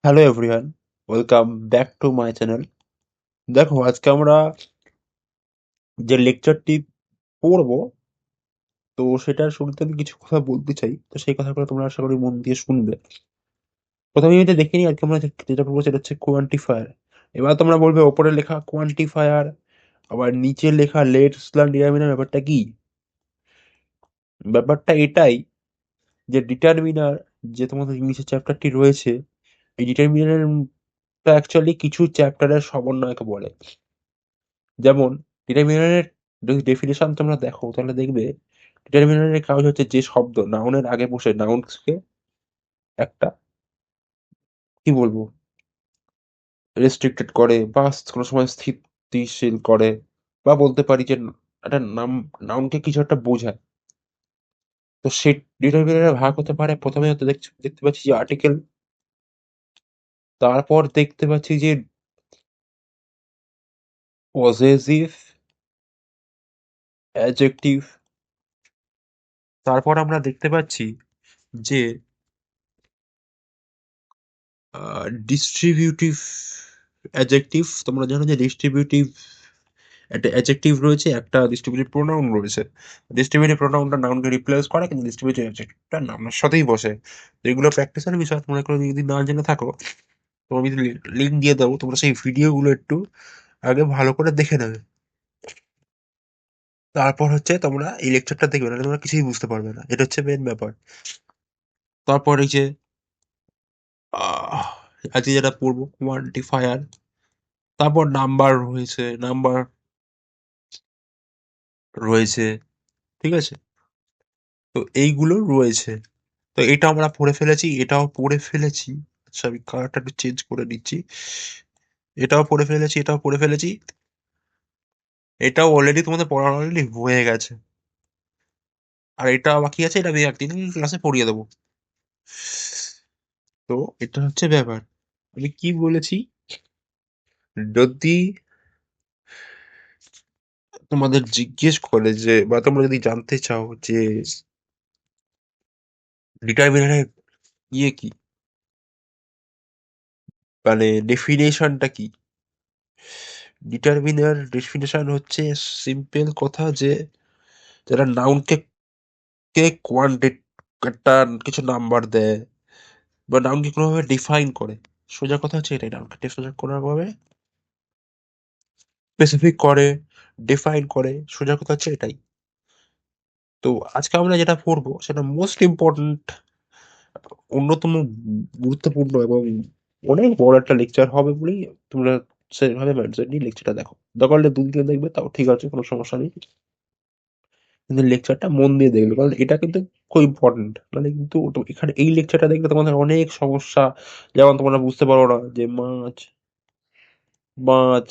Hello everyone, welcome back to my channel. দেখো, আজকে আমরা যে লেকচারটি পড়বো, তো সেটার শুরুতে আমি কিছু কথা বলতে চাই। তো সেই কথাগুলো তোমরা আশা করি মন দিয়ে শুনবে। প্রথমে যদি দেখে নিই, আজকে আমরা যেটা পড়বো সেটা হচ্ছে কোয়ান্টিফায়ার। এবার তোমরা বলবে ওপরে লেখা কোয়ান্টিফায়ার, আবার নিচে লেখা লেটস লার্ন ডিটারমিনার, ব্যাপারটা কি? ব্যাপারটা এটাই যে ডিটারমিনার, যে তোমাদের ইংলিশের চ্যাপ্টারটি রয়েছে, এই ডিটারমিনার অ্যাকচুয়ালি কিছু চ্যাপ্টারের সমন্বয়কে বলে। যেমন ডিটারমিনারের যদি ডেফিনেশন তোমরা দেখো, তাহলে দেখবে ডিটারমিনারের কাজ হচ্ছে যে শব্দ নাউনের আগে বসে নাউন্সকে একটা, কি বলবো, রেস্ট্রিক্টেড করে বা কোনো সময় স্থিতিশীল করে, বা বলতে পারি যে একটা নাউনকে কিছু একটা বোঝায়। তো সে ডিটারমিনারে ভাগ হতে পারে। প্রথমে হয়তো দেখতে পাচ্ছি যে আর্টিকেল, তারপর দেখতে পাচ্ছি যে পজেসিভ, অ্যাডজেক্টিভ, তারপর আমরা দেখতে পাচ্ছি যে ডিস্ট্রিবিউটিভ অ্যাডজেক্টিভ। তোমরা জানো যে ডিস্ট্রিবিউটিভ একটা অ্যাডজেক্টিভ রয়েছে, একটা ডিস্ট্রিবিউটিভ প্রোনাউন রয়েছে। ডিস্ট্রিবিউটিভ প্রোনাউনটা নাউনকে রিপ্লেস করে, কিন্তু ডিস্ট্রিবিউটিভ অ্যাডজেক্টিভটা নাউনের সাথেই বসে। তো এগুলো প্র্যাকটিসের বিষয়। তোমরা কোনো যদি না জেনে থাকো, তোমার আমি লিঙ্ক দিয়ে দেবো, তোমরা সেই ভিডিওগুলো একটু আগে ভালো করে দেখে নেবে। তারপর হচ্ছে তোমরা এই লেকচারটা দেখবে, না তোমরা কিছুই বুঝতে পারবে না। এটা হচ্ছে মেন ব্যাপার। তারপর এই যে আহ, আজকে যেটা পড়বো কোয়ান্টিফায়ার, তারপর নাম্বার রয়েছে, নাম্বার রয়েছে, ঠিক আছে? তো এইগুলো রয়েছে। তো এটা আমরা পড়ে ফেলেছি, এটাও পড়ে ফেলেছি। আচ্ছা, আমি কালারটা একটু চেঞ্জ করে নিচ্ছি। এটাও পড়ে ফেলেছি, এটাও পড়ে ফেলেছি। এটাও অলরেডি তোমাদের পড়া অলরেডি হয়ে গেছে। আর এটা বাকি আছে, এটা আমি একদিন ক্লাসে পড়িয়ে দেবো। তো এটা হচ্ছে ব্যাপার। আমি কি বলেছি, যদি তোমাদের জিজ্ঞেস করে যে, বা তোমরা যদি জানতে চাও যে ডিটারমিনারের ইয়ে কি, মানে ডেফিনেশনটা কি, ডিটারমিনার ডেফিনেশন হচ্ছে সিম্পল কথা যে যারা নাউনকে কে কোয়ান্টিটি একটা কিছু নাম্বার দেয়, বা নাউনকে কোনোভাবে ডিফাইন করে। সোজা কথা হচ্ছে এটাই, নাউনকে সোজা কোনোভাবে স্পেসিফিক করে, ডিফাইন করে। সোজা কথা হচ্ছে এটাই। তো আজকে আমরা যেটা পড়বো সেটা মোস্ট ইম্পর্ট্যান্ট, অন্যতম গুরুত্বপূর্ণ এবং অনেক বড় একটা লেকচার হবে বলেই তোমরা সেভাবে মাইন্ডসেট নিয়ে লেকচারটা দেখো। দরকার হলে দুদিনে দেখবে, তাও ঠিক আছে, কোনো সমস্যা নেই। কিন্তু লেকচারটা মন দিয়ে দেখবে, কারণ এটা কিন্তু খুব ইম্পর্টেন্ট। মানে কিন্তু এখানে এই লেকচারটা দেখলে তোমাদের অনেক সমস্যা, যেমন তোমরা বুঝতে পারো না যে মাছ, মাছ,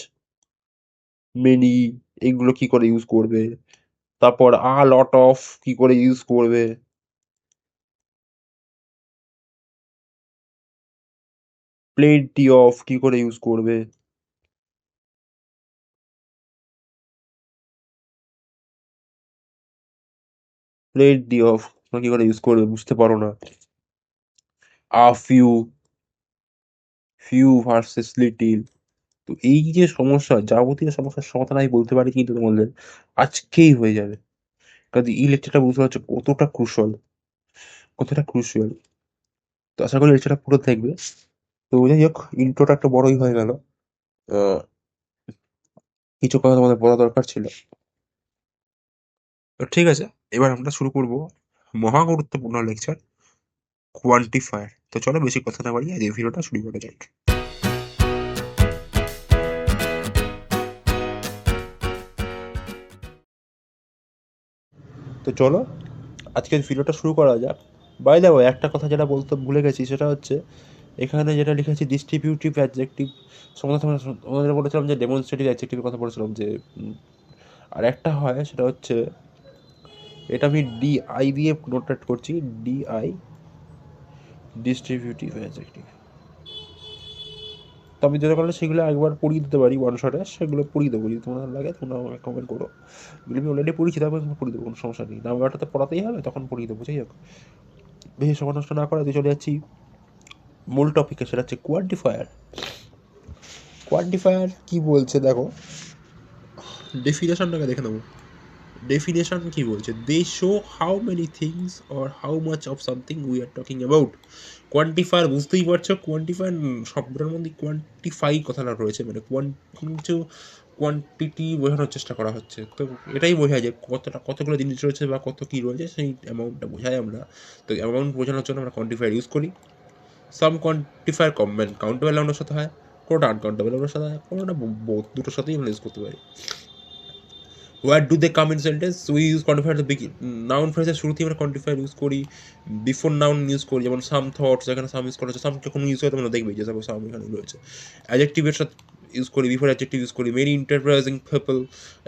মেনি, এগুলো কি করে ইউজ করবে। তারপর লট অফ কি করে ইউজ করবে, প্লেন্টি অফ কি করে ইউজ করবে, প্লেন্টি অফ কি করে ইউজ করবে বুঝতে পারো না। Few, few versus little. তো এই যে সমস্যা, যাবতীয় সমস্যার সমাধান আমি বলতে পারি কিন্তু তোমাদের আজকেই হয়ে যাবে। কাজে এই লেকচারটা বুঝতে পারছো কতটা ক্রুশাল, কতটা ক্রুশিয়াল। তো আশা করি লেকচারটা পুরো দেখবে। তো যাই হোক, ইন্ট্রোটা একটা বড়ই হয়ে গেল। আহ, কিছু কথা তোমাদের বলা দরকার ছিল। তো ঠিক আছে, এবার আমরা শুরু করব মহা গুরুত্বপূর্ণ লেকচার, কোয়ান্টিফায়ার। তো চলো বেশি কথা না বাড়িয়ে আজ এই ভিডিওটা শুরু করা যাক। তো চলো আজকের ভিডিওটা শুরু করা যাক। বাই দ্য ওয়ে, একটা কথা যেটা বলতে ভুলে গেছি, সেটা হচ্ছে এখানে যেটা লিখেছি ডিস্ট্রিবিউটিভ অ্যাডজেক্টিভ সম্বন্ধে তোমাদের বলেছিলাম যে ডেমনস্ট্রেটিভ অ্যাডজেক্টিভের কথা বলেছিলাম যে আর একটা হয়, সেটা হচ্ছে, এটা আমি ডিআই দিয়ে নোটেট করছি, ডিআই, ডিস্ট্রিবিউটিভ অ্যাডজেক্টিভ। তো আমি যেটা করলে সেগুলো একবার পড়িয়ে দিতে পারি ওয়ান শটে, সেগুলো পড়িয়ে দেবো। যদি তোমার লাগে তোমরা আমাকে কমেন্ট করো। এগুলো আমি অলরেডি পড়িয়েছি, তারপর পড়িয়ে দেবো, কোনো সমস্যা নেই। নাম্বারটা তো পড়াতেই হবে, তখন পড়িয়ে দেবো। যাই হোক, বেশি সময় নষ্ট না করে তুই চলে যাচ্ছি মূল টপিকে, সেটা হচ্ছে কোয়ান্টিফায়ার। কোয়ান্টিফায়ার কি বলছে দেখো, ডেফিনেশনটাকে দেখে নেবো। ডেফিনেশন কি বলছে, they show how many things or how much of something we are talking about. Quantifier বুঝতেই পারছো, কোয়ান্টিফায়ার শব্দের মধ্যে কোয়ান্টিফাই কথাটা রয়েছে, মানে কিছু কোয়ান্টিটি বোঝানোর চেষ্টা করা হচ্ছে। তো এটাই বোঝায় যে কতগুলো জিনিস রয়েছে বা কত কী রয়েছে, সেই অ্যামাউন্টটা বোঝাই আমরা। তো অ্যামাউন্ট বোঝানোর জন্য আমরা কোয়ান্টিফায়ার ইউজ করি। সাম কোয়ান্টিফায়ার কাউন্টেবল নাউনের সাথে হয়, কোনোটা আনকাউন্টেবল নাউনের সাথে হয়, কোনোটা দুটোর সাথেই আমরা ইউজ করতে পারি। What do they come in sentence, we use quantifier the begin. Noun ফ্রেজের শুরুতেই আমরা কোয়ান্টিফায়ার ইউজ করি, বিফোর নাউন ইউজ করি, যেমন সাম থটস, যেখানে সাম ইউজ করা হচ্ছে, সাম যখন ইউজ হয় তোমরা দেখবে যে সাম এখানে রয়েছে। অ্যাডজেক্টিভের সাথে ইউজ করি, বিফোর অ্যাডজেক্টিভ ইউজ করি, many enterprising people,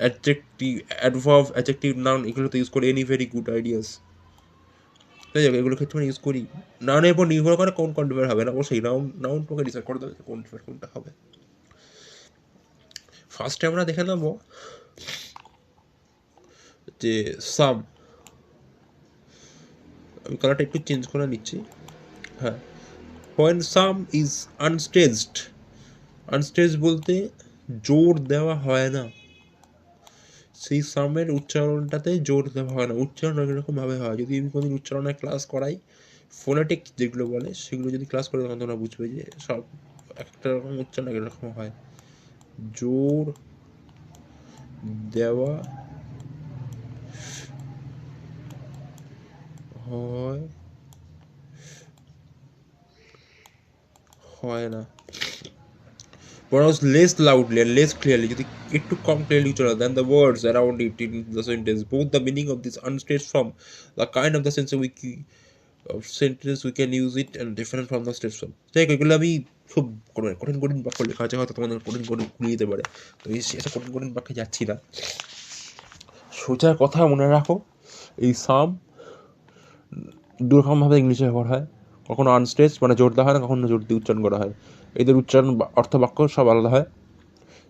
adjective, adverb, adjective, noun, এগুলোতে ইউজ করি, এনি ভেরি গুড আইডিয়াস। তাই যাবে, এগুলো ক্ষেত্রে আমরা ইউজ করি। নাউনের উপর নির্ভর করে কোন কোয়ান্টিফায়ার হবে না, অবশ্যই নাউন তোমাকে ডিসাইড করে দেবে কোয়ান্টিফায়ার কোনটা হবে। ফার্স্টে আমরা দেখে নেবো যে সাম, আমি কালারটা একটু চেঞ্জ করে নিচ্ছি। হ্যাঁ, when some is unstaged, আনস্টেজ বলতে জোর দেওয়া হয় না, সেই সামের উচ্চারণটাতে জোর দেওয়া হয় না। উচ্চারণ এরকমভাবে হয়, যদি আমি কোনোদিন উচ্চারণের ক্লাস করাই, ফোনেটিক যেগুলো বলে সেগুলো যদি ক্লাস করে, তখন তোমরা বুঝবে যে সব একটা রকম উচ্চারণ এক রকম হয়। জোর দেওয়া হয় হয় না। Pronounce less loudly and less clearly, যদি একটু কম ক্লিয়ারলি উচ্চারণ than the words around it in the sentence. Both the meaning of this unstaged form, the kind of the sentence we can use it, and different from the staged form. যাই হোক, এগুলো আমি খুব কঠিন কঠিন বাক্য লেখা আছে, হয়তো তোমাদের কঠিন কঠিন ঘুরিয়ে দিতে পারে, তো এই এত কঠিন কঠিন বাক্যে যাচ্ছি না। সোজা কথা মনে রাখো, এই সাম দুরকমভাবে ইংলিশে ব্যবহার হয়, কখনো আনস্টেজ মানে জোর দেওয়া হয় না, কখনো জোর দিয়ে উচ্চারণ করা হয়। এদের উচ্চারণ অর্থ বাক্য সব আলাদা হয়।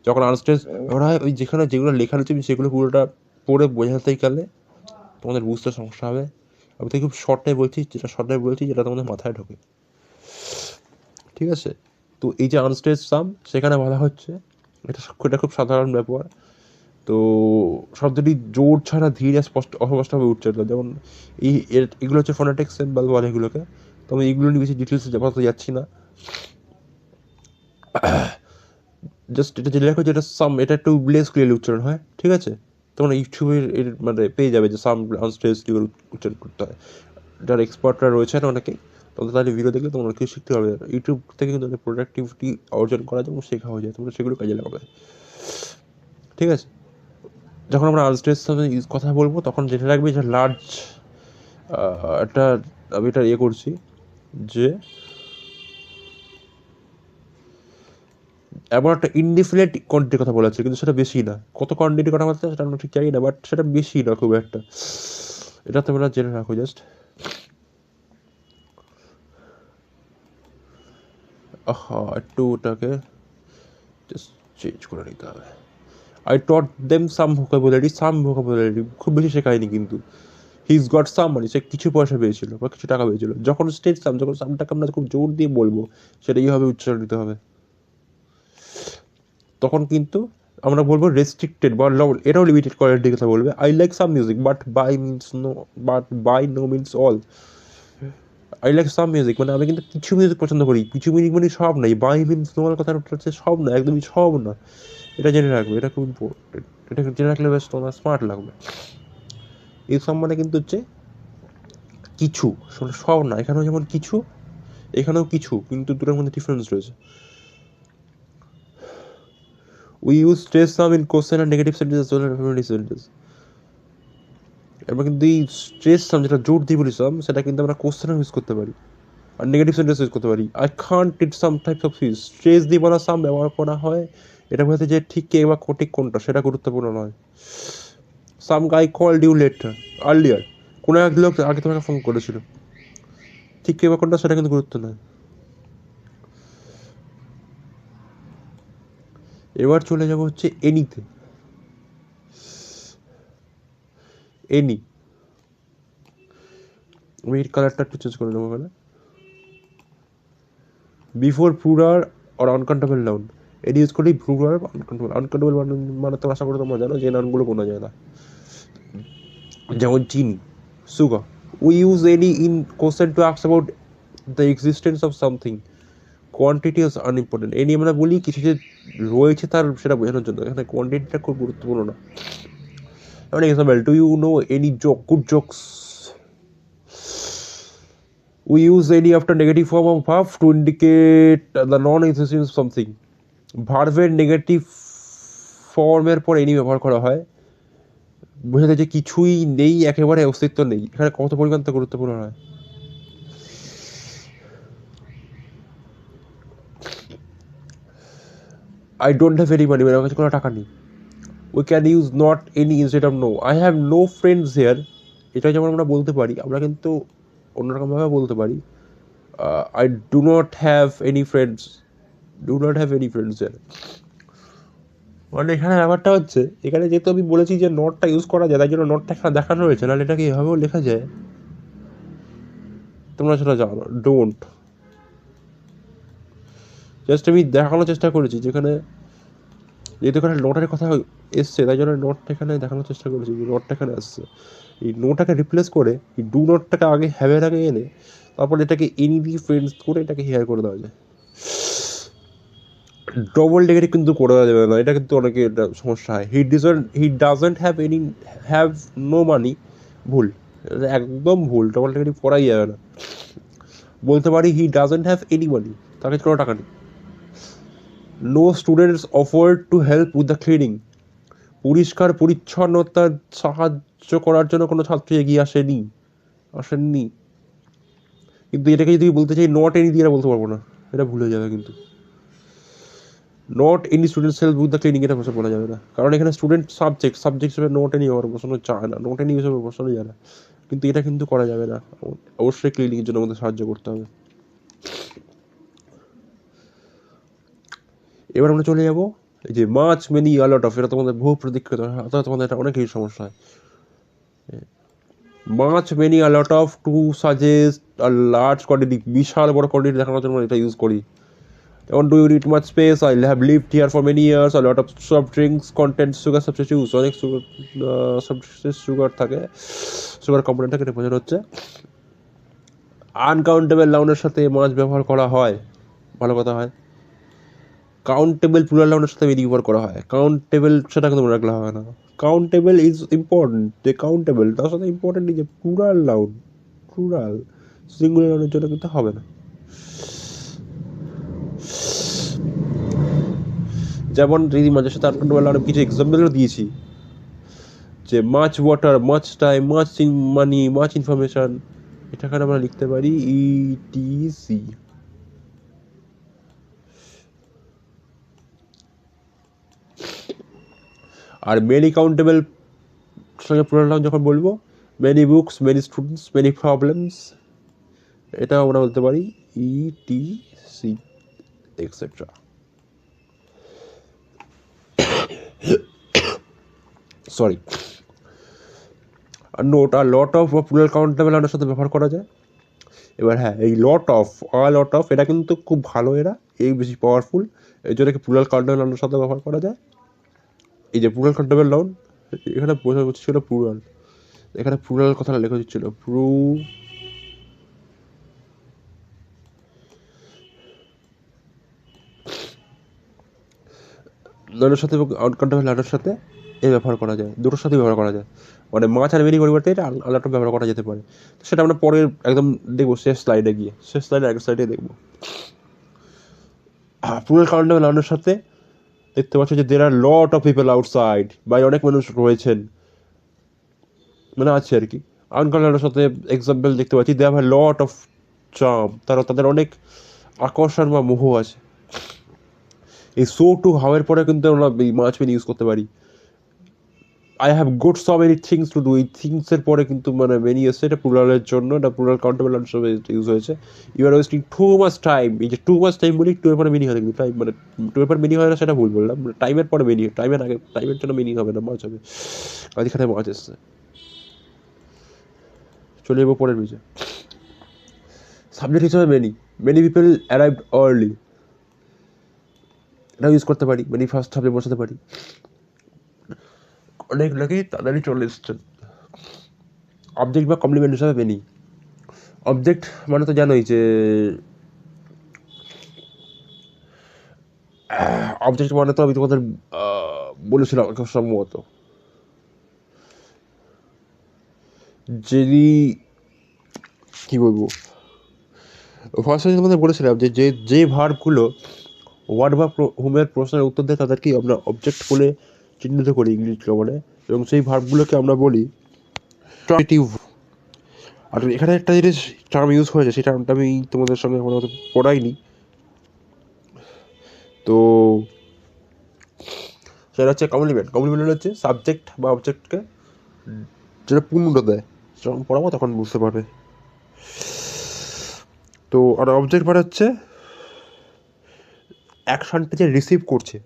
যখন আনস্টেজ ব্যবহার হয়, ওই যেখানে যেগুলো লেখা রয়েছে সেগুলো পুরোটা পড়ে বোঝাতে গেলে তোমাদের বুঝতে সমস্যা হবে। আমি তো খুব শর্টে বলছি যেটা তোমাদের মাথায় ঢোকে, ঠিক আছে? তো এই যে আনস্টেজ সাম, সেখানে বলা হচ্ছে, এটা খুব সাধারণ ব্যাপার। তো শব্দটি জোর ছাড়া ধীরে অস্পষ্টভাবে উচ্চারিত, যেমন এগুলো হচ্ছে ফোনেটিক সিম্বল বলে এগুলোকে। তো আমি এগুলো নিয়ে বেশি ডিটেলসে যাচ্ছি না, জাস্ট এটা জেনে রাখো যে এটা সাম, এটা একটু লেস ক্লিয়ারলি উচ্চারণ হয়, ঠিক আছে? তোমরা ইউটিউবের মানে পেয়ে যাবে যে সাম আনস্টেজ কীভাবে উচ্চারণ করতে হয়, যারা এক্সপার্টরা রয়েছে না অনেকেই, তোমরা তাদের ভিডিও দেখলে তোমরা কিছু শিখতে পারবে। ইউটিউব থেকে কিন্তু প্রোডাক্টিভিটি অর্জন করা যায় এবং শেখা হয়ে যায়, তোমরা সেগুলো কাজে লাগাবে, ঠিক আছে? যখন আমরা আনস্টেজ কথা বলবো, তখন জেনে রাখবে যে লার্জ একটা, আমি এটা করছি যে এমন একটা ইনডিফিনিট কোয়ান্টিটির কথা বলা হচ্ছে, কিন্তু সেটা বেশি না। কত কোয়ান্টিটির কথা বলতে সেটা আমরা ঠিক জানি না, বাট সেটা বেশি না খুব একটা। এটা তোমরা জেনে রাখো জাস্ট। একটু ওটাকে জাস্ট চেঞ্জ করে নিতে হবে। I taught them some vocabulary, খুব বেশি শেখায়নি কিন্তু। হি ইজ গট সাম মানি, সে কিছু পয়সা পেয়েছিল বা কিছু টাকা পেয়েছিল। যখন স্টেজ সাম, যখন সামটাকে আমরা খুব জোর দিয়ে বলবো, সেটা এইভাবে উচ্চারণ দিতে হবে। তখন কিন্তু আমরা বলবো রেস্ট্রিক্টেড বা এটাও লিমিটেড কোয়ালিটির কথা বলবে। I like some music but by no means all. I like some music মানে আমি কিন্তু কিছু মিউজিক পছন্দ করি, কিছু মিউজিক মানে সব নাই। বাই মিনস নো অল কথাটা হচ্ছে সব না, একদমই সব না। এটা জেনে রাখবে, এটা খুব ইম্পর্টেন্ট। এটা জেনে রাখলে বেশ তোমার স্মার্ট লাগবে। এই সব মানে কিন্তু হচ্ছে কিছু, সব না। এখানেও যেমন কিছু, এখানেও কিছু, কিন্তু দুটোর মধ্যে ডিফারেন্স রয়েছে। We use stress some in question আর negative sentence as well as affirmative sentence. এবার কিন্তু এই স্ট্রেস সাম, যেটা জোর দিয়ে বলি সাম, সেটা কিন্তু আমরা কোশ্চেনও ইউজ করতে পারি আর নেগেটিভ সেন্টেন্স ইউজ করতে পারি। I can't it some types of fish, stress দিয়ে বলা সাম ব্যবহার করা হয় এটা বলতে যে ঠিক কে বা ঠিক কোনটা সেটা গুরুত্বপূর্ণ নয়। সাম গাই কল্ড ইউ লেটার আর্লিয়ার, কোনো এক লোক আগে তোমাকে ফোন করেছিল, ঠিক কে বা কোনটা সেটা কিন্তু গুরুত্ব নয়। এবার চলে যাবো হচ্ছে এনিতে। এনি, আমি এর কালারটা একটু চেঞ্জ করে নেবো এখানে। বিফোর প্লুরাল আর আনকাউন্টেবল নাউন এটি ইউজ করি প্লুরাল আনকাউন্টেবল মানে তো আশা করে তোমরা জানো যে নাউনগুলো গোনা যায় না, যেমন চিনি, sugar. We use any in question to ask about the existence of something, quantity is unimportant. এই নিয়ে আমরা বলি কিছু যে রয়েছে তার সেটা বোঝানোর জন্য, এখানে কোয়ান্টিটিটা খুব গুরুত্বপূর্ণ না। যেমন example, do you know any joke, good jokes. We use any after negative form of verb to indicate the non-existence of something. ভার্বের নেগেটিভ ফর্মের পর এনি ব্যবহার করা হয়, বোঝাতে যে কিছুই নেই, একেবারে অস্তিত্ব নেই। এখানে কত পরিমাণ তা গুরুত্বপূর্ণ হয়। I don't have any money, আমার কাছে কোনো টাকা নেই। We can use not any instead of no. I have no friends here. এটা যেমন আমরা বলতে পারি, আমরা কিন্তু অন্যরকমভাবে বলতে পারি, I do not have any friends. Do not have any friends here. মানে এখানে ব্যাপারটা হচ্ছে, এখানে যেহেতু আমি বলেছি যে নটটা ইউজ করা যায়, তাই জন্য নটটা এখানে দেখানো হয়েছে, নাহলে এটাকে এভাবেও লেখা যায়, তোমরা সেটা জানো। ডোন্ট জাস্ট আমি দেখানোর চেষ্টা করেছি, যেখানে যেহেতু এখানে নোটের কথা এসছে, তাই জন্য নোটটা এখানে দেখানোর চেষ্টা করেছি যে নোটটা এখানে আসছে। এই নোটটাকে রিপ্লেস করে এই ডু নোটটাকে আগে হ্যাভের আগে এনে তারপর এটাকে এনি দিয়ে ফ্রেন্ডস করে এটাকে হেয়ার করে দেওয়া যায়। ডবল নেগেটিভ কিন্তু করে দেওয়া যাবে না, এটা কিন্তু অনেকে এটা সমস্যা হয়। He doesn't have any, have no money, ভুল, একদম ভুল, ডবল নেগেটিভ করাই যাবে না। বলতে পারি he doesn't have any money, তার কাছে কোনো টাকা নেই। No students offered to help with the cleaning, পরিষ্কার পরিচ্ছন্নতার সাহায্য করার জন্য কোনো ছাত্র এগিয়ে আসেননি। কিন্তু এটাকে যদি বলতে চাই নট এনি দিয়ে বলতে পারবো না, এটা ভুলে যাবে। কিন্তু not any students help with the cleaning এটা ভাষা বলা যাবে না, কারণ এখানে স্টুডেন্ট সাবজেক্ট হিসেবে নট এনি ওর বসানো চায় না, নট এনি হিসেবে বসানো যায় না। কিন্তু এটা কিন্তু করা যাবে না, অবশ্যই ক্লিনিংয়ের জন্য আমাদের সাহায্য করতে হবে। এবার আমরা চলে যাবো এই যে মাছ, মেনি, আলট অফ, এটা তোমাদের বহু প্রতীক্ষিত, অর্থাৎ তোমাদের এটা অনেক সমস্যা হয়। Much, many, a lot of to suggest a large quantity, বিশাল বড় কোয়ান্টিটি দেখানোর জন্য এটা ইউজ করি। যেমন do you need much space, I have lived here for many years, a lot of soft drinks content sugar substitutes, অনেক sugar থাকে, sugar component থাকে, এটা বোঝানো হচ্ছে। আনকাউন্টেবল নাউনের সাথে মাছ ব্যবহার করা হয়, ভালো কথা হয়। কাউন্টেবল প্লুরাল নাউনের সাথে মেনি ব্যবহার করা হয়। কাউন্টেবল সেটা কিন্তু মনে রাখলে হবে না। কাউন্টেবল ইজ ইম্পর্টেন্ট, যে কাউন্টেবল তার সাথে ইম্পর্টেন্ট যে প্লুরাল নাউন, প্লুরাল সিঙ্গুলার নাউনের জন্য কিন্তু হবে না। যেমন যদি মাঝে সাথে আনকাউন্টেবল নাউন কিছু এক্সাম্পলও দিয়েছি, যে much water, much time, much money, much information, এটাকে আমরা লিখতে পারি ইটিসি। আর মেনি কাউন্টেবল সঙ্গে প্লুরাল নাউন যখন বলবো, many books, many students, many problems, এটা আমরা বলতে পারি ইটিসি এক্সেট্রা। সরি। আর নোট, আর লট অফ বা প্লুরাল কাউন্টেবল নাউনের সাথে ব্যবহার করা যায়। এবার হ্যাঁ, এই লট অফ এটা কিন্তু খুব ভালো, এরা এই বেশি পাওয়ারফুল, এই জন্য প্লুরাল কাউন্টেবল নাউনের সাথে ব্যবহার করা যায়। এই যে প্লুরাল কাউন্টেবল নাউন, এখানে বোঝা ছিল প্লুরাল, এখানে প্লুরাল কথাটা লেখা হচ্ছিল নাউনের সাথে এবং আনকাউন্টেবল নাউনের সাথে এই ব্যবহার করা যায়, দুটোর সাথে ব্যবহার করা যায়। মানে মাছ আর মেনি পরিবর্তে এটা আলাদা ব্যবহার করা যেতে পারে। সেটা আমরা পরে একদম দেখবো, শেষ স্লাইডে গিয়ে, শেষ স্লাইডে আগের স্লাইডে দেখবো। প্লুরাল কাউন্টেবল নাউনের সাথে দেখতে পাচ্ছ যে দের আর লট অফ পিপল আউটসাইড, বা অনেক মানুষ রয়েছেন, মানে আছে আর কি। আনকাউন্টেবলের সাথে এক্সাম্পল দেখতে পাচ্ছি, they have a lot of charm, তাদের অনেক আকর্ষণ বা মোহ আছে। এই সো টু হাওয়ের পরে কিন্তু আমরা মাছ মেনি ইউজ করতে পারি। I have good so many things to do, এই থিংসের পরে কিন্তু মানে মেনি এসছে, এটা প্লুরালের জন্য, এটা প্লুরাল কাউন্টেবল হিসেবে ইউজ হয়েছে। You are wasting too much time, এই যে টু মাচ টাইম বলি, টু এর পরে মেনি হয়, কিন্তু টাইম মানে টু এর পরে মেনি হয় না, সেটা ভুল বললাম, টাইমের পরে মেনি, টাইমের আগে, টাইমের জন্য মেনি হবে না, মাছ হবে, এখানে মাছ এসছে। চলে যাবো পরের পেজে। সাবজেক্ট হিসেবে মেনি পিপল অ্যারাইভড আর্লি, এটা ইউজ করতে পারি। মেনি ফার্স্ট সাবজেক্ট বসাতে পারি, অনেক লোকেই তাড়াতাড়ি চলে এসছেন। অবজেক্ট বা কমপ্লিমেন্ট হিসাবে মেনি। অবজেক্ট মানে তো জানোই যে অবজেক্ট মানে তো আমি তোমাদের বলেছিলাম খুব সম্ভবত, যদি কি বলবো, ফার্স্ট তোমাদের বলেছিলাম যে যে ভার্বগুলো ওয়ার্ড বা হোমের প্রশ্নের উত্তর দেয় তাদেরকেই আমরা অবজেক্ট বলে চিহ্নিত করি ইংলিশ গ্রামারে, এবং সেই ভার্বগুলোকে আমরা বলি ট্রান্সিটিভ। আর এখানে একটা জিনিস টার্ম ইউজ হয়েছে, সেই টার্মটা আমি তোমাদের সঙ্গে কোনো পড়াইনি, তো সেটা হচ্ছে কমপ্লিমেন্ট। কমপ্লিমেন্ট হচ্ছে সাবজেক্ট বা অবজেক্টকে যেটা পূর্ণতা দেয়, যখন পড়াবো তখন বুঝতে পারবে। তো আর অবজেক্ট মানে হচ্ছে অ্যাকশনটা যে রিসিভ করছে,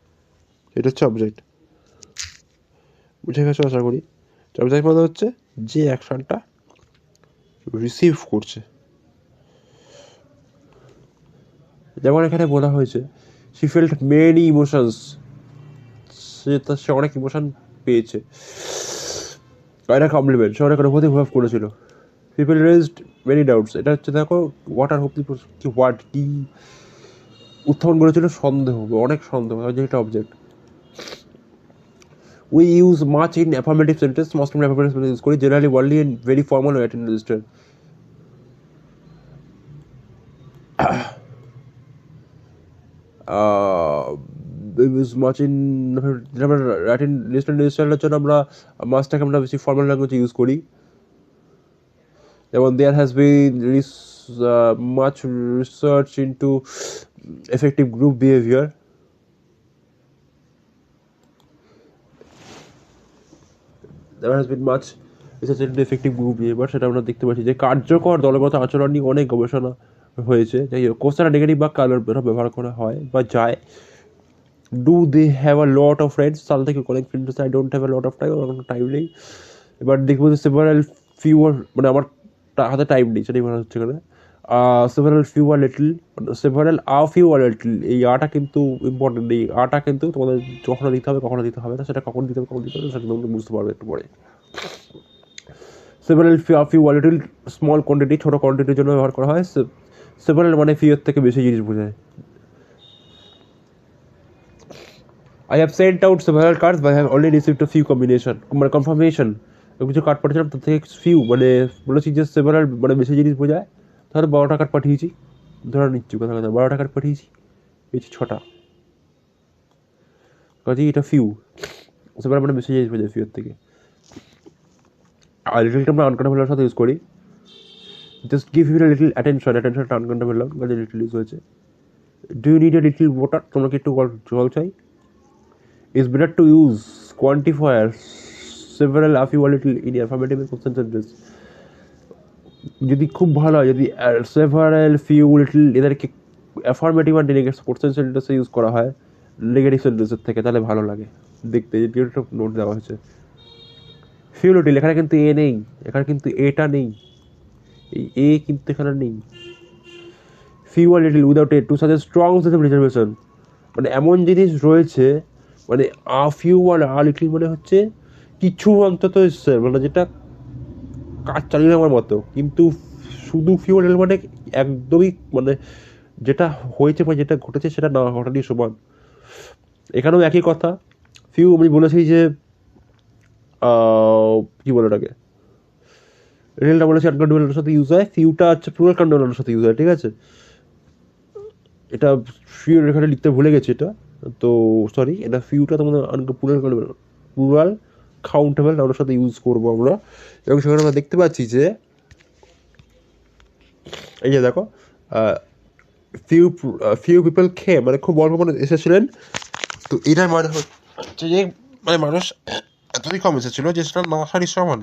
এটা হচ্ছে অবজেক্ট। বুঝে গেছো আশা করি। অবজেক্ট মানে হচ্ছে যে অ্যাকশনটা রিসিভ করছে। যেমন এখানে বলা হয়েছে শি ফেল্ট মেনি ইমোশনস, সে অনেক ইমোশন পেয়েছে, এটা কমপ্লিমেন্ট। সে অনেক অনুভূতি প্রভাব করেছিল। পিপল রেজড মেনি ডাউটস, এটা হচ্ছে দেখো হোয়াট আর হোপ কি হোয়াট কি উত্থাপন করেছিল, সন্দেহ, অনেক সন্দেহ, যেটা object. We use much in affirmative sentence, most affirmative sentence use করি, generally wordly and very formal way attend register. Use much in writing list and রেজিস্টারের জন্য আমরা মাছটাকে আমরা বেশি ফর্মাল ল্যাঙ্গুয়েজে ইউজ করি। যেমন there has been much research into effective group behaviour. There has been much research into effective group behavior, সেটা আমরা দেখতে পাচ্ছি যে কার্যকর দলগত আচরণ নিয়ে অনেক গবেষণা হয়েছে। যাই হোক, কোশ্চেন নেগেটিভ বা কালার ব্যবহার করা হয় বা যায়। Do they have a lot of friends, তাহলে থেকে অনেক ফ্রেন্ডস আছে, I don't have a lot of time, আমার কোনো টাইম নেই। এবার দেখবো যে সেভারাল ফিউয়ার, মানে আমার হাতে টাইম নেই, সেটাই মনে হচ্ছে এখানে। সেভারাল ফিউ আর লিটল, সেভারাল আ ফিউ আর লিটল, এই আটা কিন্তু ইম্পর্টেন্ট। এই আটা কিন্তু তোমাদের কখনো দিতে হবে কখনো দিতে হবে না, সেটা কখন দিতে হবে কখন দিতে হবে সেটা তোমরা বুঝতে পারবে একটু পরে। সেভারাল ফিউ আর লিটল স্মল কোয়ান্টিটি, ছোটো কোয়ান্টিটির জন্য ব্যবহার করা হয়। সেভারাল মানে ফিউয়ের থেকে বেশি জিনিস বোঝায়। I have sent out several cards but I have only received a few মানে কনফার্মেশন। কিছু কার্ড পাঠিয়েছিলাম, তার থেকে ফিউ মানে বলেছি যে সেভারাল মানে বেশি জিনিস বোঝায়। তাহলে 12টা কার্ড পাঠিয়েছি, ধরে নিচ্ছি কথা 12টা কার্ড পাঠিয়েছি, পেয়েছি 6টা, কাজে এটা ফিউ। সেভারাল মানে বেশি জিনিস বোঝায় ফিউর থেকে। আর লিটলটা আমরা আনকাউন্টেবলের সাথে ইউজ করি। Just give you a little অ্যাটেনশনটা আনকাউন্টেবল, কাজে লিটল ইউজ হয়েছে। Do you need a little water, তোমরা কি একটু জল চাই। Is better to use quantifier several a few আর little in affirmative question sentence. যদি খুব ভালো হয় যদি সেভারাল ফিউ লিটল এদেরকে অ্যাফার্মেটিভ আর নেগেটিভ কোশ্চেন সেন্টেন্সে ইউজ করা হয় নেগেটিভ সেন্টেন্সের থেকে, তাহলে ভালো লাগে দেখতে। যেটা নোট দেওয়া হয়েছে। ফিউ লিটল, এখানে কিন্তু এ নেই, এখানে কিন্তু এটা নেই, এই এ কিন্তু এখানে নেই। ফিউ আর little without a to suggest strong sense of reservation, মানে এমন জিনিস রয়েছে, মানে আ ফিউ আর আ লিটল মানে হচ্ছে কিছু অন্তত মানে যেটা কাজ চালিয়ে নেওয়ার মতো, কিন্তু শুধু ফিউ আর লিটল মানে একদমই মানে যেটা হয়েছে বা যেটা ঘটেছে সেটা না ঘটারই সমান। এখানেও একই কথা। ফিউ আমি বলেছি যে কী বলে ওটাকে, রিয়েলটা বলেছি আনকাউন্টেবলের সাথে ইউজ হয়, ফিউটা হচ্ছে প্লুরাল কাউন্টেবলের সাথে ইউজ হয়, ঠিক আছে। এটা ফিউ এখানে লিখতে ভুলে গেছি এটা, তো সরি, এটা ফিউটা তোমাদের প্লুরাল কাউন্টেবল ওর সাথে ইউজ করবো আমরা। এবং সেখানে আমরা দেখতে পাচ্ছি যে এই যে দেখো ফিউ পিপল খেয়ে মানে খুব অল্প মানুষ এসেছিলেন, তো এটার মানে হচ্ছে যে মানে মানুষ এতই কম এসেছিল যে সেটা না আসারই সমান।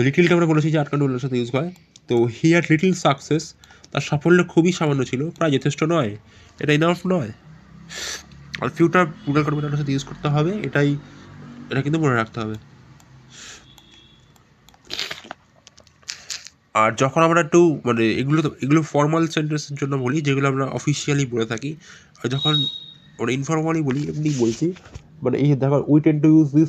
লিটিলটা আমরা বলেছি যে আনকাউন্টেবলের সাথে ইউজ হয়। তো হি হ্যাড লিটিল সাকসেস, তার সাফল্য খুবই সামান্য ছিল, প্রায় যথেষ্ট নয়, এটা ইনাফ নয়। আর ফিউটা প্লুরাল কাউন্টেবলের সাথে ইউজ করতে হবে, এটা কিন্তু মনে রাখতে হবে। আর যখন আমরা একটু মানে এগুলো ফর্মাল সেন্টেন্সের জন্য বলি, যেগুলো আমরা অফিসিয়ালি বলে থাকি। আর যখন ওরা ইনফর্মালি বলি, এমনি বলছি, মানে এই দেখো, we tend to use this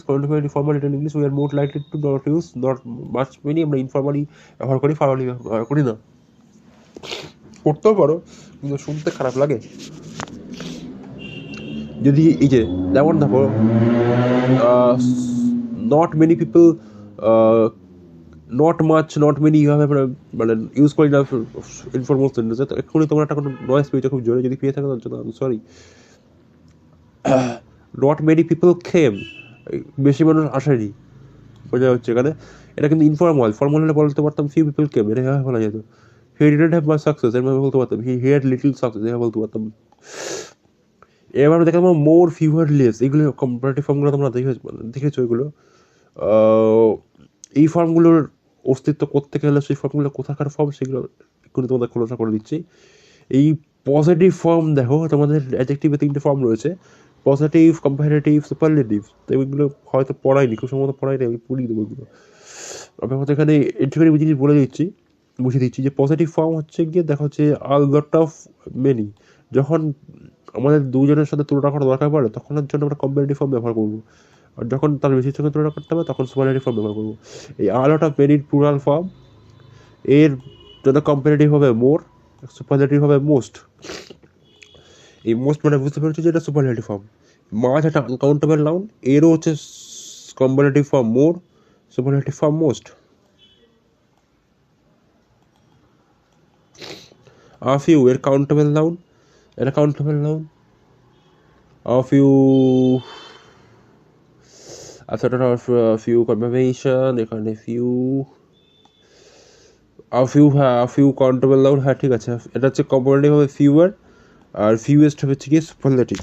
formal written English, we are more likely to not use not much many. আমরা ইনফর্মালি ব্যবহার করি, ফর্মালি ব্যবহার করি না। করতেও পারো, কিন্তু শুনতে খারাপ লাগে। যদি এই যে যেমন দেখো, not many people, not much, not many, এইভাবে আমরা মানে ইউজ করি না ইনফর্মাল সেন্টেন্সে। তো এক্ষুনি তোমার একটা কোনো নয়েজ পেয়েছে খুব জোরে, যদি পেয়ে থাকে তার জন্য আমি sorry. Not many people Khem, বেশি মানুষ আসেনি, বোঝা হচ্ছে এখানে। এটা কিন্তু ইনফর্মাল। ফর্মাল হলে বলতে পারতাম ফিউ পিপল কেম, এটা এভাবে বলা যেত। He didn't have much success, এভাবে বলতে পারতাম। হি হ্যাড লিটল সাকসেস, এভাবে বলতে পারতাম। এবার দেখা যাবো মোর, ফিউয়ার, লেস, এগুলো কম্পারেটিভ ফর্মগুলো তোমরা দেখেছো এগুলো। এই ফর্মগুলোর অস্তিত্ব করতে গেলে সেই ফর্মগুলো কোথাকার ফর্ম সেগুলো এক্ষুনি তোমাদের খোলাসা করে দিচ্ছি। এই পজিটিভ ফর্ম দেখো, তোমাদের অ্যাডজেক্টিভে 3টে ফর্ম রয়েছে: পজিটিভ, কম্পারেটিভ, সুপারলেটিভ। তো এগুলো হয়তো পড়াইনি, খুব সম্ভবত পড়াইনি, আমি পড়িয়ে দেবো এগুলো। আমি হয়তো এখানে একটুখানি জিনিস বুঝিয়ে দিচ্ছি যে পজিটিভ ফর্ম হচ্ছে গিয়ে দেখা হচ্ছে আ লট অফ মেনি। যখন আমাদের দুজনের সাথে তুলনা করা দরকার পড়ে, তখনের জন্য আমরা কম্পারেটিভ ফর্ম ব্যবহার করবো। আর যখন তার বেশির সঙ্গে তুলনা করতে হবে, তখন সুপারলেটিভ ফর্ম ব্যবহার করবো। এই আ লট অফ মেনির প্লুরাল ফর্ম, এর জন্য কম্পারেটিভ হবে মোর, সুপারলেটিভ হবে মোস্ট। এই মোস্ট মানে বুঝতে পেরেছি যে এটা সুপারলেটিভ ফর্ম। মাছ একটা আনকাউন্টেবল নাউন, এরও হচ্ছে comparative form more, superlative form most. A few এর কাউন্টেবল নাউন, এটা কাউন্টেবল নাউন। আ ফিউ, আচ্ছা, এটা ফিউ কনভারসেশন, এখানে ফিউ, ফিউ কাউন্টেবল নাউন, হ্যাঁ ঠিক আছে। এটা হচ্ছে কম্পারেটিভ হবে ফিউয়ার, আর ফিউয়েস্ট হচ্ছে গিয়ে সুপারলেটিভ।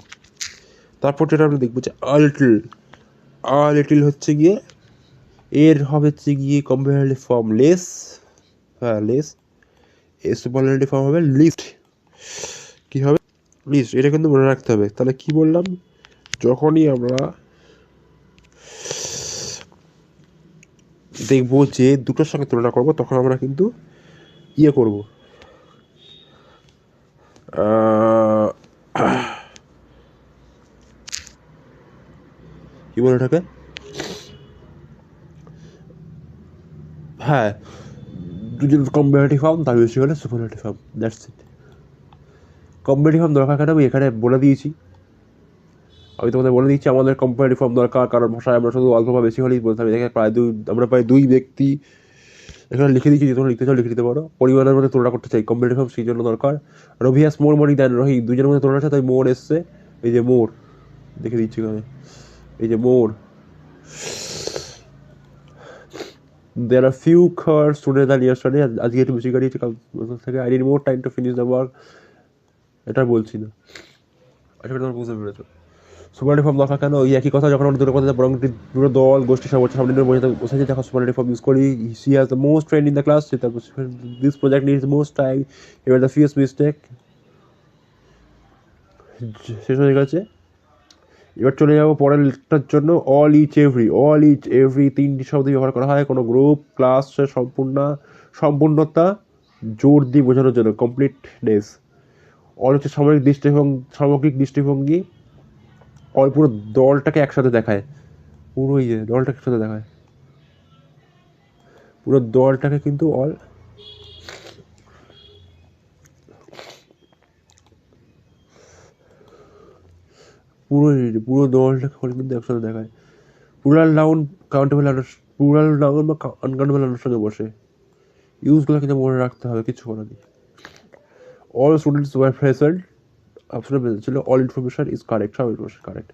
তারপর যেটা আমরা দেখবো যে আ লিটল হচ্ছে গিয়ে, এর হবে হচ্ছে গিয়ে কম্পারেটিভ ফর্ম লেস, হ্যাঁ লেস। এর সুপারলেটিভ ফর্ম হবে লিস্ট। কী হবে? লিস্ট। এটা কিন্তু মনে রাখতে হবে। তাহলে কি বললাম, যখনই আমরা দেখবো যে দুটোর সঙ্গে তুলনা করবো, তখন আমরা কিন্তু ইয়ে করবো, কি বলে ওটাকে, হ্যাঁ, দুজন কম্পারেটিভ ফর্ম, তার বেশি হলে superlative form, that's it. Comparative form দরকার কেন আমি এখানে বলে দিয়েছি। আমি তোমাদের বলে দিচ্ছি আমাদের কম্পারেটিভ ফর্ম দরকার, কারণ ভাষায় আমরা শুধু অল্প বা বেশি হলেই বলতে হবে। দেখে আমরা প্রায় দুই ব্যক্তি এখানে লিখে দিচ্ছি, যে তোমরা লিখতে চাও লিখে দিতে পারো। পরিমাণের মধ্যে তুলনা করতে চাই, কম্পারেটিভ ফর্ম সেই জন্য দরকার। রবি হ্যাজ মোর মানি দেন রোহিত, দুজনের মধ্যে তুলনা আছে, তাই মোর এসছে। এই যে মোর, দেখে দিচ্ছি এখানে, এই যে মোর। There are few cars today than yesterday, আজকে একটু বেশি গাড়ি কাল থেকে। I need more time to finish the work, এটা বলছি না। আশা করি তোমরা বুঝতে পেরেছো। সুপারলেটিভ ফর্ম দরকার কেন, ওই একই কথা, যখন আমরা দুটো কথা বরং দুটো দল গোষ্ঠী সামনে বোঝাতে যখন সুপারলেটিভ ফর্ম ইউজ করি। She has the most friend in the class, this project needs most time, এবার দ্য ফিয়ার্স মিস্টেক শেষ হয়ে গেছে। এবার চলে যাবো পরেরটার জন্য। অল ইচ এভরি 3টি শব্দ ব্যবহার করা হয় কোনো গ্রুপ ক্লাসের সম্পূর্ণতা জোর দিয়ে বোঝানোর জন্য, কমপ্লিটনেস। অল হচ্ছে সামগ্রিক দৃষ্টিভঙ্গি। অল পুরো দলটাকে একসাথে দেখায়, পুরো ইয়ে দলটাকে একসাথে দেখায়, পুরো দলটাকে কিন্তু অল, পুরো দলটাকে অল কিন্তু একসাথে দেখায়। প্লুরাল নাউন বা আনকাউন্টেবল নাউনের সঙ্গে বসে। ইউজগুলো কিন্তু মনে রাখতে হবে, কিছু করার নেই। অল স্টুডেন্টস ওয়ার প্রেজেন্ট, অপশনে ছিল অল ইনফরমেশন ইজ কারেক্ট, সব ইনফরমেশন কারেক্ট।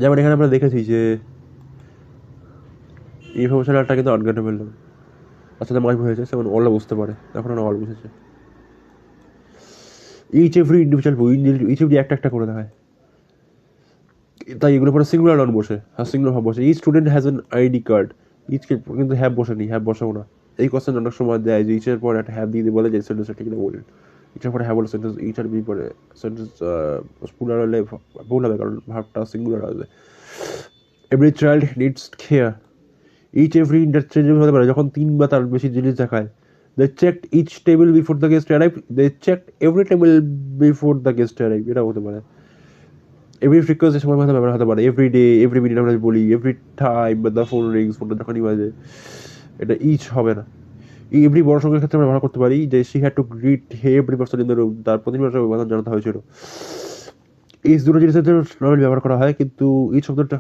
যেমন এখানে আমরা দেখেছি যে ইনফরমেশন একটা কিন্তু আনকাউন্টেবল নাউন, আচ্ছা মাঝ হয়েছে, সেমন অল বুঝতে পারে, এখন ওরা অল বুঝেছে। ইচ এভরি একটা করে দেখায়, তাই এগুলো পরে সিঙ্গুলার নাউন বসে, হ্যাঁ সিঙ্গুলার ভাব বসে। Each student has an ID card, ইচকে কিন্তু হ্যাভ বসেনি, হ্যাভ বসাবো না। এই কোশ্চেন অনেক সময় দেয় যে ইচের পরে একটা হ্যাভ দিয়ে বলে যে সেন্টেন্সটা ঠিক না বলেন। ইচের পরে হ্যাভ বলে সেন্টেন্স, ইচ আর বি পরে সেন্টেন্স প্লুরাল হলে ভুল হবে, কারণ ভাবটা সিঙ্গুলার আসবে। Every child needs care, each every interchangeable হতে পারে যখন 3 বা তার বেশি জিনিস দেখায়। They checked each table before the guest arrive, they checked every table before the guest arrive, এটা হতে পারে। এভরি ফ্রিকোয়েন্সি সময় মতো ব্যবহার হতে পারে, এভরি ডে, এভরি মিনিট আমরা বলি, এভরি টাইম বা দ্য ফোন রিংস, ফোনটা যখনই বাজে। এটা ইচ হবে না। এভরি বড় সংখ্যার ক্ষেত্রে আমরা ব্যবহার করতে পারি যে she had to grit every person in the room, তার প্রতিটি মানুষের অভিবাদন জানাতে হয়েছিল। এই দুটো জিনিসের জন্য নর্মালি ব্যবহার করা হয়, কিন্তু এই শব্দটা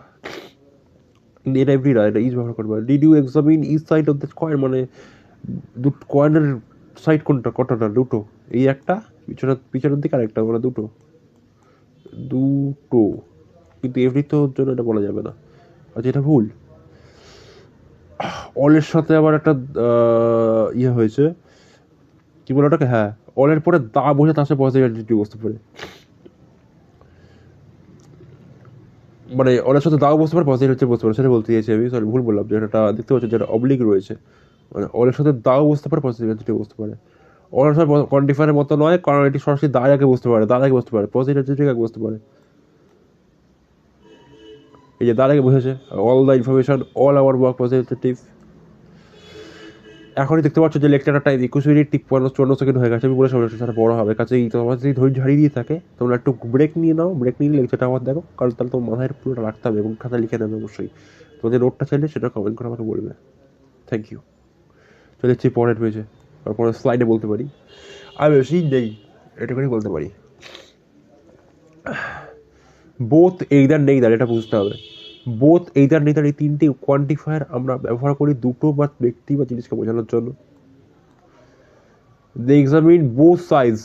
এটা এভরি না, এটা ইজ ব্যবহার করবে। Did you examine each side of the coin, মানে কয়েনের সাইড কোনটা, কতটা, দুটো, এই একটা পিছনের দিকে আরেকটা, মানে দুটো দুটো, কিন্তু এভরি তো জন্য এটা বলা যাবে না। আচ্ছা, এটা ভুল। অলের সাথে আবার একটা ইয়ে হয়েছে, কি বলে ওটাকে, হ্যাঁ, অলের পরে দা বসে তার সাথে পজিটিভ অ্যাটিটিউড বসতে পারে, মানে অলের সাথে দাও বসতে পারে, পজিটিভ হচ্ছে বসতে পারে, সেটা বলতে চাইছি আমি, সরি ভুল বললাম। যেটা দেখতে পাচ্ছি যেটা অবলিক রয়েছে, মানে অলের সাথে দাও বসতে পারে, পজিটিভ অ্যাটিটিউড বসতে পারে। অলের সাথে কোয়ান্টিফায়ারের মতো নয়, কারণ এটি সরাসরি দায় আগে বসতে পারে, দাঁড় আগে বসতে পারে, পজিটিভ অ্যাটিটিউড আগে বসতে পারে। এই যে দাঁড় আগে বসেছে, all the information, all our work positive. এখনই দেখতে পাচ্ছ যে লেকচারটা টাইম 21 মিনিট 54 সেকেন্ড হয়ে গেছে। আমি বলে সবাই সেটা বড় হবে, কাছেই তোমার যদি ধৈর্য হারিয়ে দিয়ে থাকে তোমরা একটু ব্রেক নিয়ে নাও, ব্রেক নিয়ে লেকচারটা আমার দেখো, কারণ তাহলে তোমার মাথায় পুরোটা রাখতে হবে এবং খাতা লিখে নেবে অবশ্যই। তোমাদের নোটটা চাইলে সেটা কমেন্ট করে আমাকে বলবে। Thank you. চলে যাচ্ছি পরের পেজে, তারপরে স্লাইডে বলতে পারি, আর বেশি নেই, এটুকুনি বলতে পারি। বোথ এইদার নেইদার, এটা বুঝতে হবে। বোথ এইদার নেইদার এই তিনটি কোয়ান্টিফায়ার আমরা ব্যবহার করি দুটো বা ব্যক্তি বা জিনিসকে বোঝানোর জন্য। They examined both sides,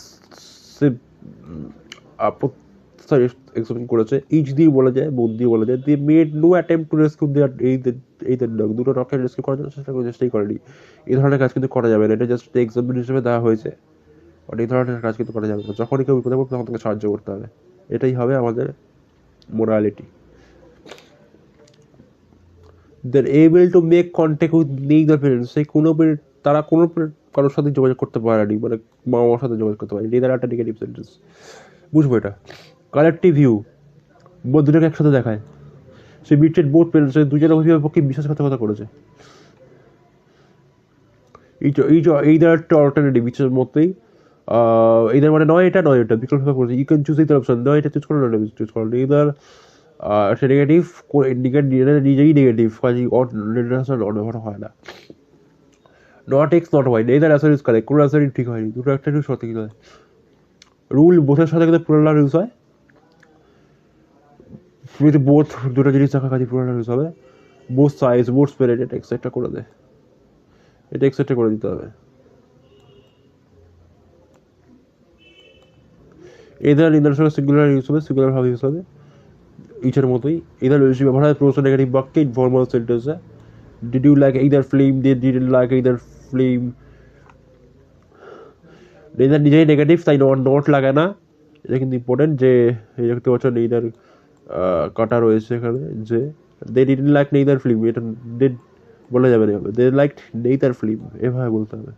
examine করেছে। ইচ দিয়ে বলা যায়, বোথ দিয়ে বলা যায়। They made no attemp to rescue their এই ডগ, দুটো ডগকে রেস্কিউ করার জন্য চেষ্টাই করেনি। এই ধরনের কাজ কিন্তু করা যাবে না, এটা জাস্ট এক্সাম্পল হিসেবে দেওয়া হয়েছে। বাট এই ধরনের কাজ কিন্তু করা যাবে না, যখনই কেউ বিপদে পড়বে তখন তাকে সাহায্য করতে হবে, এটাই হবে আমাদের morality. They able to make contact with neither parents, সেই তারা কোনো কারোর সাথে যোগাযোগ করতে পারেনি, মানে মা বাবার সাথে যোগাযোগ করতে পারেনি। নেইদার একটা নেগেটিভ সেন্টেন্স, বুঝবো এটা। কালেকটিভ ভিউ, দুটোকে একসাথে দেখায়। সে বিট্রেড বোথ প্যারেন্টস, দুজনের অভিভাবককে বিশ্বাসঘাতকতা করেছে। এইদার একটা অল্টারনেটিভ, বিচের মধ্যেই এইদার মানে নয় এটা নয় এটা, বিকল্প করেছে। You can choose either option, নয় এটা চুজ করো, নয় চুজ করো। এইদার একটা নেগেটিভ, নিজেই নেগেটিভ, কাজে ব্যবহার হয় না। Not X not Y, neither answer is correct, কোনো অ্যান্সারই ঠিক হয়নি, দুটো একটা একটু সঠিক নয়। রুল বোথের সাথে কিন্তু প্লুরাল ইউজ হয়, যদি বোথ দুটো জিনিস থাকা কাজে প্লুরাল ইউজ হবে। বোথ সাইজ, বোথ স্পিরিট, এটা এক্সেপ্টটা করে দেয়, এটা এক্সেপ্টটা করে দিতে হবে। এদের ইন্দার সঙ্গে সিঙ্গুলার ইউজ হবে, সিঙ্গুলার ভাবে ইউজ হবে, ইচের মতোই। এদের বেশি ব্যবহার হয় প্রশ্ন নেগেটিভ বাক্যে, ইনফর্মাল সেন্টেন্সে। Did you like either film, they didn't like either film. Neither নিজেই নেগেটিভ, তাই নট লাগে না, এটা কিন্তু ইম্পর্টেন্ট। যে এই দেখতে পাচ্ছ নেইদার কাটা রয়েছে এখানে, যে they didn't like neither film, এটা ডেড বলা যাবে না, দে লাইক নেইদার ফিল্ম, এভাবে বলতে হবে।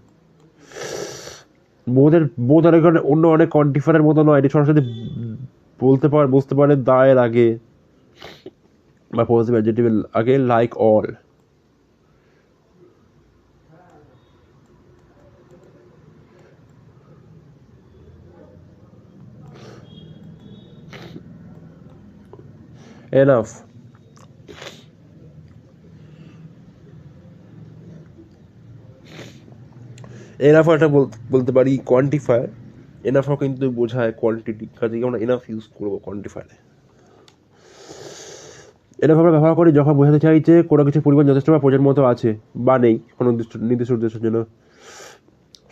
বোধ আর এখানে অন্য অনেক কন্টিফারের মতো নয়, এটি সরাসরি বুঝতে পারে দায়ের আগে বা পজিটিভ অ্যাডজেক্টিভের আগে, লাইক অল। এনাফ, এনাফও একটা বলতে পারি কোয়ান্টিফায়ার। এনাফও কিন্তু বোঝায় কোয়ান্টিটি, কাজে আমরা এনাফ ইউজ করবো কোয়ান্টিফায়ারে। এনাফ আমরা ব্যবহার করি যখন বোঝাতে চাই যে কোনো কিছু পরিমাণ যথেষ্ট বা প্রয়োজন মতো আছে বা নেই কোনো নির্দিষ্ট উদ্দেশ্যের জন্য।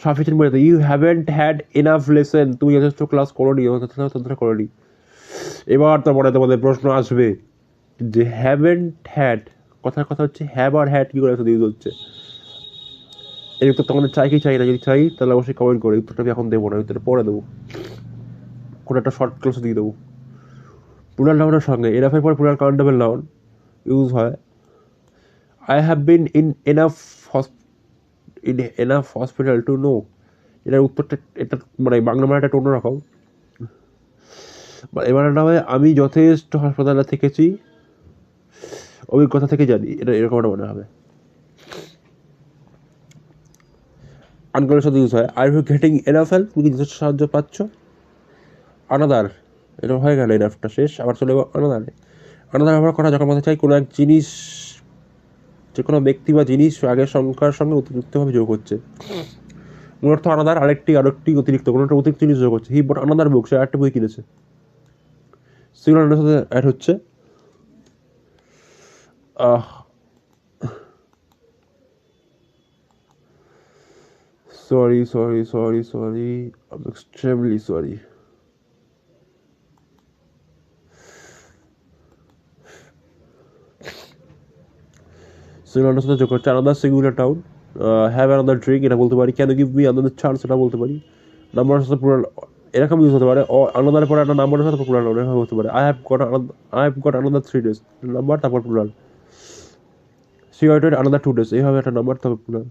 সাফিসিয়েন্ট বোঝাতে, you haven't had enough lesson, তুমি যথেষ্ট ক্লাস করোনি, যথেষ্ট করোনি। এবার তারপরে তোমাদের প্রশ্ন আসবে যে হ্যাভেন্ট হ্যাড, কথার কথা হচ্ছে হ্যাভ আর হ্যাড কি করে একসাথে ইউজ হচ্ছে। এই উত্তর তোমাদের চাই কি চাই না, যদি চাই তাহলে অবশ্যই কমেন্ট করে, উত্তরটা আমি এখন দেবো না, উত্তরটা পরে দেবো, কোনো একটা শর্ট ক্লাসে দিয়ে দেবো। প্লুরাল নাউনের সঙ্গে এনাফের পর প্লুরাল কাউন্টেবল নাউন ইউজ হয়। I have been in enough hospital to know, এটার উত্তরটা এটা মানে বাংলা মানেটা অন্য রকম। এবার না হয় আমি যথেষ্ট হাসপাতালে থেকেছি, অভিজ্ঞতা থেকে জানি, এটা এরকম একটা মনে হবে। আনকলের সাথে ইউজ হয়। Are you getting enough help, তুমি কি যথেষ্ট সাহায্য পাচ্ছ? আনাদার, এটা হয়ে গেল এনাফটা শেষ, আবার চলে যাবো আনাদারে। আনাদার ব্যবহার করা যখন বলতে চাই কোনো এক জিনিস, যে কোনো ব্যক্তি বা জিনিস আগের সংখ্যার সঙ্গে অতিরিক্তভাবে যোগ হচ্ছে। মূলত আনাদার আরেকটি অতিরিক্ত কোনো একটা অতিরিক্ত জিনিস যোগ হচ্ছে। হি বট আনাদার বুক, সে আরেকটা বই কিনেছে। সিঙ্গুলার সাথে অ্যাড হচ্ছে sorry, I'm extremely sorry. Singular সাথে যোগ হচ্ছে another singular noun, have another drink, এটা বলতে পারি। Can you give me another chance, এটা বলতে পারি। নাম্বারের সাথে প্লুরাল এরকম ইউজ হতে পারে। আনাদার পরে একটা নাম্বারের সাথে প্লুরাল এরকম হতে পারে। I have got another 3 days, number তারপর plural. She waited another 2 days, এইভাবে একটা নাম্বার তারপর প্লুরাল।